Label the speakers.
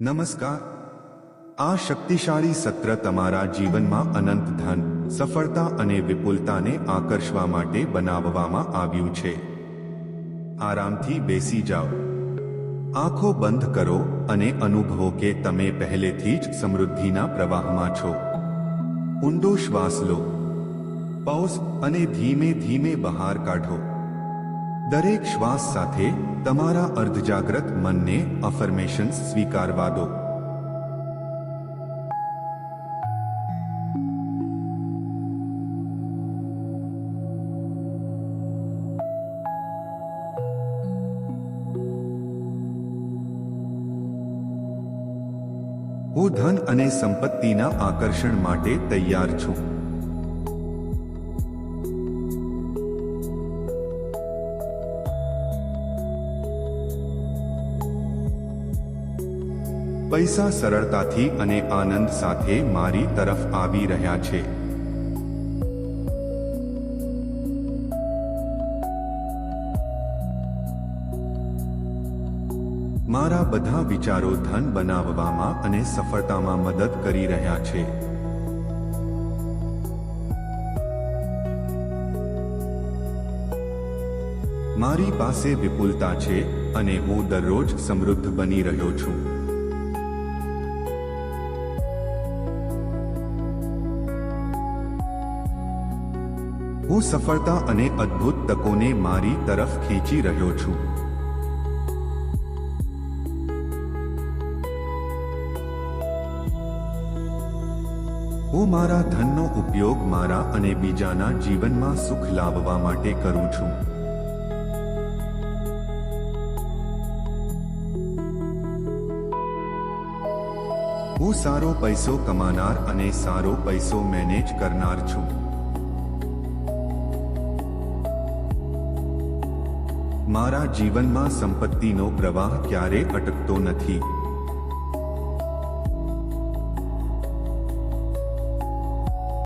Speaker 1: નમસ્કાર. આ શક્તિશાળી સત્ર તમારા જીવનમાં અનંત ધન, સફળતા અને વિપુલતાને આકર્ષવા માટે બનાવવામાં આવ્યું છે. આરામથી બેસી જાઓ, આંખો બંધ કરો અને અનુભવો કે તમે પહેલેથી જ સમૃદ્ધિના પ્રવાહમાં છો. ઊંડો શ્વાસ લો, પૌઝ અને ધીમે ધીમે બહાર કાઢો. દરેક શ્વાસ સાથે તમારા અર્ધજાગ્રત મનને અફર્મેશન્સ સ્વીકારવા દો. હું ધન અને સંપત્તિના આકર્ષણ માટે તૈયાર છું. પૈસા સરળતાથી અને આનંદ સાથે મારી તરફ આવી રહ્યા છે. મારા બધા વિચારો ધન બનાવવામાં અને સફળતામાં મદદ કરી રહ્યા છે. મારી પાસે વિપુલતા છે અને હું દરરોજ સમૃદ્ધ બની રહ્યો છું. હું સફળતા અને અદ્ભુત તકોને મારી તરફ ખેંચી રહ્યો છું. હું મારા ધનનો ઉપયોગ મારા અને બીજાના જીવનમાં સુખ લાવવા માટે કરું છું. હું સારો પૈસો કમાનાર અને સારો પૈસો મેનેજ કરનાર છું. મારા જીવનમાં સંપત્તિનો પ્રવાહ ક્યારે અટકતો નથી.